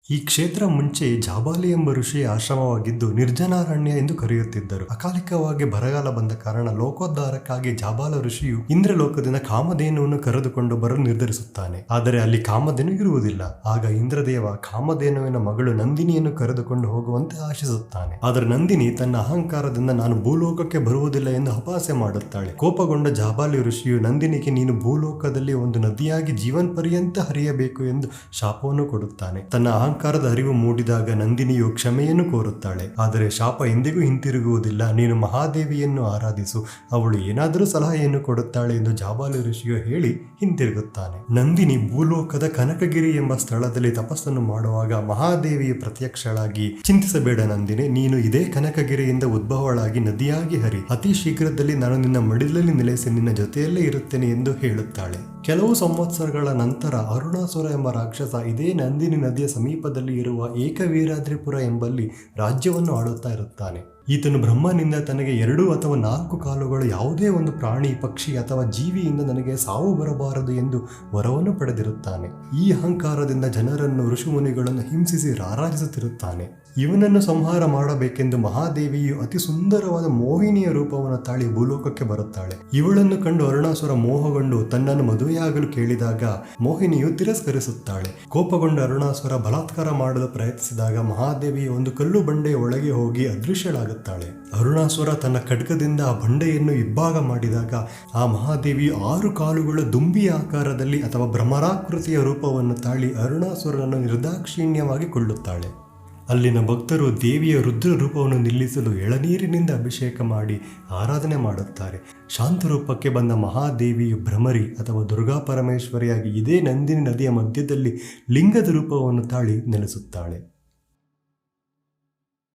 ಈ ಕ್ಷೇತ್ರ ಮುಂಚೆ ಜಾಬಾಲಿ ಎಂಬ ಋಷಿಯ ಆಶ್ರಮವಾಗಿದ್ದು ನಿರ್ಜನಾರಣ್ಯ ಎಂದು ಕರೆಯುತ್ತಿದ್ದರು. ಅಕಾಲಿಕವಾಗಿ ಬರಗಾಲ ಬಂದ ಕಾರಣ ಲೋಕೋದ್ಧಾರಕ್ಕಾಗಿ ಜಾಬಾಲ ಋಷಿಯು ಇಂದ್ರಲೋಕದಿಂದ ಕಾಮಧೇನುವನ್ನು ಕರೆದುಕೊಂಡು ಬರಲು ನಿರ್ಧರಿಸುತ್ತಾನೆ. ಆದರೆ ಅಲ್ಲಿ ಕಾಮಧೇನು ಇರುವುದಿಲ್ಲ. ಆಗ ಇಂದ್ರದೇವ ಕಾಮಧೇನುವಿನ ಮಗಳು ನಂದಿನಿಯನ್ನು ಕರೆದುಕೊಂಡು ಹೋಗುವಂತೆ ಆಶಿಸುತ್ತಾನೆ. ಆದರೆ ನಂದಿನಿ ತನ್ನ ಅಹಂಕಾರದಿಂದ ನಾನು ಭೂಲೋಕಕ್ಕೆ ಬರುವುದಿಲ್ಲ ಎಂದು ಅಪಹಾಸ್ಯ ಮಾಡುತ್ತಾಳೆ. ಕೋಪಗೊಂಡ ಜಾಬಾಲಿ ಋಷಿಯು ನಂದಿನಿಗೆ ನೀನು ಭೂಲೋಕದಲ್ಲಿ ಒಂದು ನದಿಯಾಗಿ ಜೀವನ್ ಪರ್ಯಂತ ಹರಿಯಬೇಕು ಎಂದು ಶಾಪವನ್ನು ಕೊಡುತ್ತಾನೆ. ತನ್ನ ಅಹಂಕಾರದ ಅರಿವು ಮೂಡಿದಾಗ ನಂದಿನಿಯು ಕ್ಷಮೆಯನ್ನು ಕೋರುತ್ತಾಳೆ. ಆದರೆ ಶಾಪ ಎಂದಿಗೂ ಹಿಂತಿರುಗುವುದಿಲ್ಲ. ನೀನು ಮಹಾದೇವಿಯನ್ನು ಆರಾಧಿಸು, ಅವಳು ಏನಾದರೂ ಸಲಹೆಯನ್ನು ಕೊಡುತ್ತಾಳೆ ಎಂದು ಜಾಬಾಲಿ ಋಷಿಯು ಹೇಳಿ ಹಿಂತಿರುಗುತ್ತಾನೆ. ನಂದಿನಿ ಭೂಲೋಕದ ಕನಕಗಿರಿ ಎಂಬ ಸ್ಥಳದಲ್ಲಿ ತಪಸ್ಸನ್ನು ಮಾಡುವಾಗ ಮಹಾದೇವಿಯು ಪ್ರತ್ಯಕ್ಷಳಾಗಿ, ಚಿಂತಿಸಬೇಡ ನಂದಿನಿ, ನೀನು ಇದೇ ಕನಕಗಿರಿಯಿಂದ ಉದ್ಭವಳಾಗಿ ನದಿಯಾಗಿ ಹರಿ, ಅತಿ ಶೀಘ್ರದಲ್ಲಿ ನಾನು ನಿನ್ನ ಮಡಿಲಲ್ಲಿ ನೆಲೆಸಿ ನಿನ್ನ ಜೊತೆಯಲ್ಲೇ ಇರುತ್ತೇನೆ ಎಂದು ಹೇಳುತ್ತಾಳೆ. ಕೆಲವು ಸಂವತ್ಸರಗಳ ನಂತರ ಅರುಣಾಸುರ ಎಂಬ ರಾಕ್ಷಸ ಇದೇ ನಂದಿನಿ ನದಿಯ ಸಮೀಪದಲ್ಲಿ ಇರುವ ಏಕವೀರಾದ್ರಿಪುರ ಎಂಬಲ್ಲಿ ರಾಜ್ಯವನ್ನು ಆಳುತ್ತಾ ಇರುತ್ತಾನೆ. ಈತನು ಬ್ರಹ್ಮನಿಂದ ತನಗೆ 2 ಅಥವಾ 4 ಕಾಲುಗಳು ಯಾವುದೇ ಒಂದು ಪ್ರಾಣಿ, ಪಕ್ಷಿ ಅಥವಾ ಜೀವಿಯಿಂದ ನನಗೆ ಸಾವು ಬರಬಾರದು ಎಂದು ವರವನ್ನು ಪಡೆದಿರುತ್ತಾನೆ. ಈ ಅಹಂಕಾರದಿಂದ ಜನರನ್ನು, ಋಷಿಮುನಿಗಳನ್ನು ಹಿಂಸಿಸಿ ರಾರಾಜಿಸುತ್ತಿರುತ್ತಾನೆ. ಇವನನ್ನು ಸಂಹಾರ ಮಾಡಬೇಕೆಂದು ಮಹಾದೇವಿಯು ಅತಿ ಸುಂದರವಾದ ಮೋಹಿನಿಯ ರೂಪವನ್ನು ತಾಳಿ ಭೂಲೋಕಕ್ಕೆ ಬರುತ್ತಾಳೆ. ಇವಳನ್ನು ಕಂಡು ಅರುಣಾಸುರ ಮೋಹಗೊಂಡು ತನ್ನನ್ನು ಮದುವೆಯಾಗಲು ಕೇಳಿದಾಗ ಮೋಹಿನಿಯು ತಿರಸ್ಕರಿಸುತ್ತಾಳೆ. ಕೋಪಗೊಂಡ ಅರುಣಾಸುರ ಬಲಾತ್ಕಾರ ಮಾಡಲು ಪ್ರಯತ್ನಿಸಿದಾಗ ಮಹಾದೇವಿಯು ಒಂದು ಕಲ್ಲು ಬಂಡೆಯ ಒಳಗೆ ಹೋಗಿ ಅದೃಶ್ಯಳಾಗುತ್ತಾಳೆ. ಅರುಣಾಸುರ ತನ್ನ ಖಡ್ಗದಿಂದ ಆ ಬಂಡೆಯನ್ನು ಇಬ್ಬಾಗ ಮಾಡಿದಾಗ ಆ ಮಹಾದೇವಿಯು 6 ಕಾಲುಗಳ ದುಂಬಿಯ ಆಕಾರದಲ್ಲಿ ಅಥವಾ ಭ್ರಮರಾಕೃತಿಯ ರೂಪವನ್ನು ತಾಳಿ ಅರುಣಾಸುರನನ್ನು ನಿರ್ದಾಕ್ಷಿಣ್ಯವಾಗಿ ಕೊಲ್ಲುತ್ತಾಳೆ. ಅಲ್ಲಿನ ಭಕ್ತರು ದೇವಿಯ ರುದ್ರ ರೂಪವನ್ನು ನಿಲ್ಲಿಸಲು ಎಳನೀರಿನಿಂದ ಅಭಿಷೇಕ ಮಾಡಿ ಆರಾಧನೆ ಮಾಡುತ್ತಾರೆ. ಶಾಂತ ರೂಪಕ್ಕೆ ಬಂದ ಮಹಾದೇವಿಯು ಭ್ರಮರಿ ಅಥವಾ ದುರ್ಗಾ ಪರಮೇಶ್ವರಿಯಾಗಿ ಇದೇ ನಂದಿನಿ ನದಿಯ ಮಧ್ಯದಲ್ಲಿ ಲಿಂಗದ ರೂಪವನ್ನು ತಾಳಿ ನೆಲೆಸುತ್ತಾಳೆ.